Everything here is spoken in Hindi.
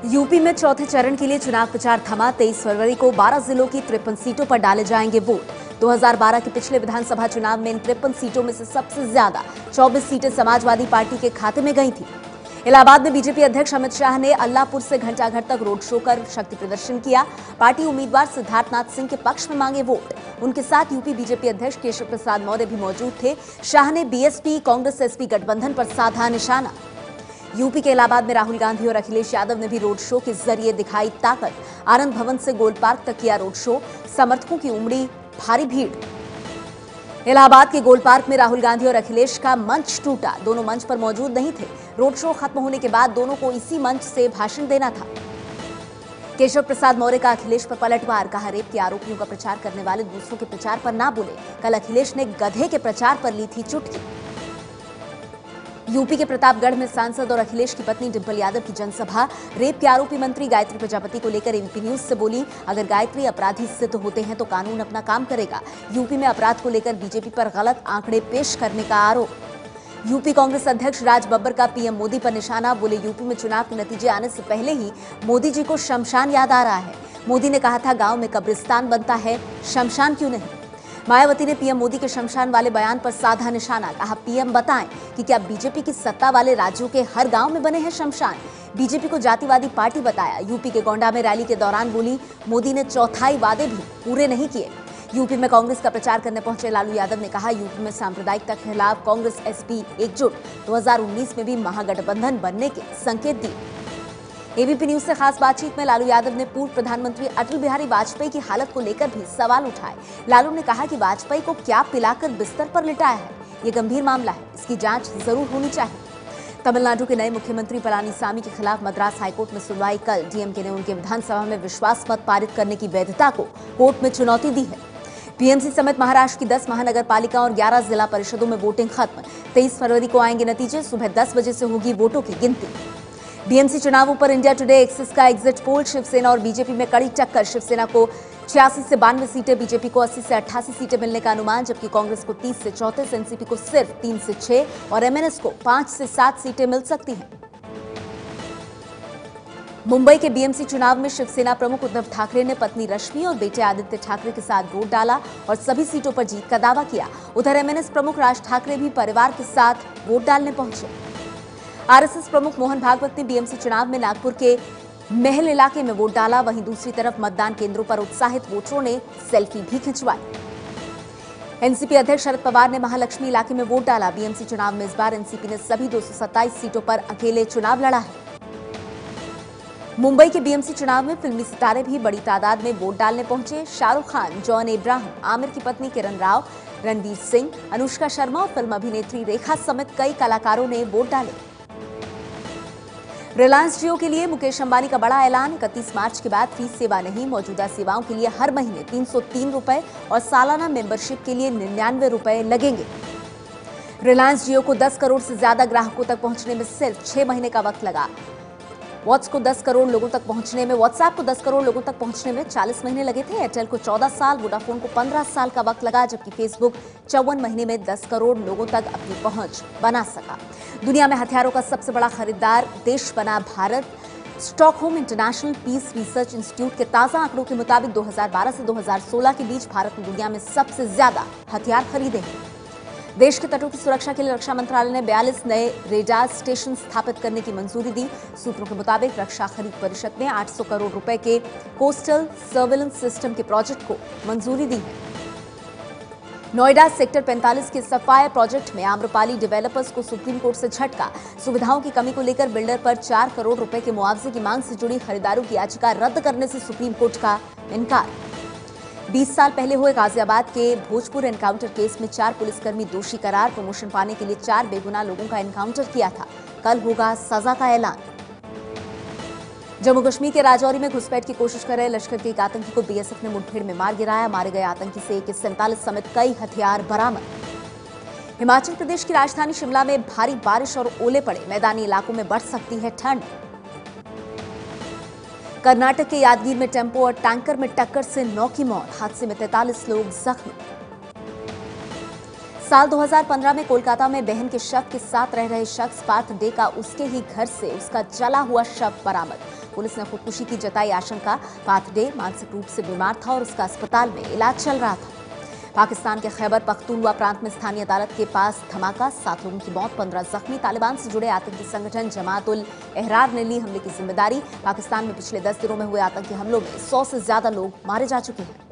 यूपी में चौथे चरण के लिए चुनाव प्रचार थमा। 23 फरवरी को 12 जिलों की 53 सीटों पर डाले जाएंगे वोट। 2012 के पिछले विधानसभा चुनाव में इन 53 सीटों में से सबसे ज्यादा 24 सीटें समाजवादी पार्टी के खाते में गई थी। इलाहाबाद में बीजेपी अध्यक्ष अमित शाह ने अल्लाहपुर से घंटाघर तक रोड शो कर शक्ति प्रदर्शन किया। पार्टी उम्मीदवार सिद्धार्थनाथ सिंह के पक्ष में मांगे वोट। उनके साथ यूपी बीजेपी अध्यक्ष केशव प्रसाद मौर्य भी मौजूद थे। शाह ने बीएसपी कांग्रेस एसपी गठबंधन पर साधा निशाना। यूपी के इलाहाबाद में राहुल गांधी और अखिलेश यादव ने भी रोड शो के जरिए दिखाई ताकत। आनंद भवन से गोल पार्क तक किया रोड शो। समर्थकों की उमड़ी भारी भीड़। इलाहाबाद के गोल पार्क में राहुल गांधी और अखिलेश का मंच टूटा। दोनों मंच पर मौजूद नहीं थे। रोड शो खत्म होने के बाद दोनों को इसी मंच से भाषण देना था। केशव प्रसाद मौर्य का अखिलेश पर पलटवार। कहा, रेप के आरोपियों का प्रचार करने वाले दूसरों के प्रचार पर ना बोले। कल अखिलेश ने गधे के प्रचार पर ली थी चुटकी। यूपी के प्रतापगढ़ में सांसद और अखिलेश की पत्नी डिंपल यादव की जनसभा। रेप के आरोपी मंत्री गायत्री प्रजापति को लेकर एबीपी न्यूज से बोली, अगर गायत्री अपराधी सिद्ध होते हैं तो कानून अपना काम करेगा। यूपी में अपराध को लेकर बीजेपी पर गलत आंकड़े पेश करने का आरोप। यूपी कांग्रेस अध्यक्ष राज बब्बर का पीएम मोदी पर निशाना। बोले, यूपी में चुनाव के नतीजे आने से पहले ही मोदी जी को शमशान याद आ रहा है। मोदी ने कहा था, गांव में कब्रिस्तान बनता है, शमशान क्यों नहीं। मायावती ने पीएम मोदी के शमशान वाले बयान पर साधा निशाना। कहा, पीएम बताएं कि क्या बीजेपी की सत्ता वाले राज्यों के हर गांव में बने हैं शमशान। बीजेपी को जातिवादी पार्टी बताया। यूपी के गोंडा में रैली के दौरान बोली, मोदी ने चौथाई वादे भी पूरे नहीं किए। यूपी में कांग्रेस का प्रचार करने पहुंचे लालू यादव ने कहा, यूपी में सांप्रदायिकता के खिलाफ कांग्रेस एसपी एकजुट। 2019 में भी महागठबंधन बनने के संकेत दिए। एबीपी न्यूज से खास बातचीत में लालू यादव ने पूर्व प्रधानमंत्री अटल बिहारी वाजपेयी की हालत को लेकर भी सवाल उठाए। लालू ने कहा कि वाजपेयी को क्या पिलाकर बिस्तर पर लिटाया है, ये गंभीर मामला है, इसकी जांच जरूर होनी चाहिए। तमिलनाडु के नए मुख्यमंत्री पलानीसामी के खिलाफ मद्रास हाईकोर्ट में सुनवाई कल। डीएमके ने उनके विधानसभा में विश्वास मत पारित करने की वैधता को कोर्ट में चुनौती दी है। पीएमसी समेत महाराष्ट्र की 10 महानगर पालिका और 11 जिला परिषदों में वोटिंग खत्म। 23 फरवरी को आएंगे नतीजे। सुबह 10 बजे से होगी वोटों की गिनती। बीएमसी चुनावों पर इंडिया टुडे एक्सिस का एग्जिट पोल। शिवसेना और बीजेपी में कड़ी टक्कर। शिवसेना को 86 से 92 सीटें, बीजेपी को 80 से 88 सीटें मिलने का अनुमान, जबकि कांग्रेस को 30 से 34, एनसीपी को सिर्फ 3 से 6 और एमएनएस को 5 से 7 सीटें मिल सकती हैं। मुंबई के बीएमसी चुनाव में शिवसेना प्रमुख उद्धव ठाकरे ने पत्नी रश्मि और बेटे आदित्य ठाकरे के साथ वोट डाला और सभी सीटों पर जीत का दावा किया। उधर एमएनएस प्रमुख राज ठाकरे भी परिवार के साथ वोट डालने पहुंचे। आरएसएस प्रमुख मोहन भागवत ने बीएमसी चुनाव में नागपुर के महल इलाके में वोट डाला। वहीं दूसरी तरफ मतदान केंद्रों पर उत्साहित वोटरों ने सेल्फी भी खिंचवाई। एनसीपी अध्यक्ष शरद पवार ने महालक्ष्मी इलाके में वोट डाला। बीएमसी चुनाव में इस बार एनसीपी ने सभी 227 सीटों पर अकेले चुनाव लड़ा है। मुंबई के बीएमसी चुनाव में फिल्मी सितारे भी बड़ी तादाद में वोट डालने पहुंचे। शाहरुख खान, जॉन इब्राहिम, आमिर की पत्नी किरण राव, रणवीर सिंह, अनुष्का शर्मा और फिल्म अभिनेत्री रेखा समेत कई कलाकारों ने वोट डाले। रिलायंस जियो के लिए मुकेश अंबानी का बड़ा ऐलान। 31 मार्च के बाद फ्री सेवा नहीं। मौजूदा सेवाओं के लिए हर महीने 303 रुपए और सालाना मेंबरशिप के लिए 99 रुपए लगेंगे। रिलायंस जियो को 10 करोड़ से ज्यादा ग्राहकों तक पहुंचने में सिर्फ 6 महीने का वक्त लगा। व्हाट्सएप को 10 करोड़ लोगों तक पहुंचने में 40 महीने लगे थे। एयरटेल को 14 साल, वोडाफोन को 15 साल का वक्त लगा, जबकि फेसबुक 54 महीने में 10 करोड़ लोगों तक अपनी पहुंच बना सका। दुनिया में हथियारों का सबसे बड़ा खरीदार देश बना Bharat. Stockholm International Peace Research Institute के ताजा आंकड़ों के मुताबिक 2012 से 2016 के बीच भारत ने दुनिया में सबसे ज्यादा हथियार खरीदे हैं। देश के तटों की सुरक्षा के लिए रक्षा मंत्रालय ने 42 नए रेडार स्टेशन स्थापित करने की मंजूरी दी। सूत्रों के मुताबिक रक्षा खरीद परिषद ने 800 करोड़ रुपए के कोस्टल सर्वेलेंस सिस्टम के प्रोजेक्ट को मंजूरी दी है। नोएडा सेक्टर 45 के सफायर प्रोजेक्ट में आम्रपाली डेवलपर्स को सुप्रीम कोर्ट से झटका। सुविधाओं की कमी को लेकर बिल्डर पर 4 करोड़ रुपए के मुआवजे की मांग से जुड़ी खरीदारों की याचिका रद्द करने से सुप्रीम कोर्ट का इनकार। 20 साल पहले हुए गाजियाबाद के भोजपुर एनकाउंटर केस में 4 पुलिसकर्मी दोषी करार। प्रमोशन पाने के लिए 4 बेगुनाह लोगों का एनकाउंटर किया था। कल होगा सजा का ऐलान। जम्मू कश्मीर के राजौरी में घुसपैठ की कोशिश कर रहे लश्कर के एक आतंकी को बीएसएफ ने मुठभेड़ में मार गिराया। मारे गए आतंकी से AK-47 समेत कई हथियार बरामद। हिमाचल प्रदेश की राजधानी शिमला में भारी बारिश और ओले पड़े। मैदानी इलाकों में बढ़ सकती है ठंड। कर्नाटक के यादगीर में टेम्पो और टैंकर में टक्कर से 9 की मौत। हादसे में 43 लोग जख्मी। साल 2015 में कोलकाता में बहन के शव के साथ रह रहे शख्स पार्थ डे का उसके ही घर से उसका जला हुआ शव बरामद। पुलिस ने खुदकुशी की जताई आशंका। पाथडे मानसिक रूप से बीमार था और उसका अस्पताल में इलाज चल रहा था। पाकिस्तान के खैबर पख्तूनख्वा प्रांत में स्थानीय अदालत के पास धमाका, 7 लोगों की मौत, 15 जख्मी। तालिबान से जुड़े आतंकी संगठन जमात उल एहरार ने ली हमले की जिम्मेदारी। पाकिस्तान में पिछले 10 दिनों में हुए आतंकी हमलों में 100 से ज्यादा लोग मारे जा चुके हैं।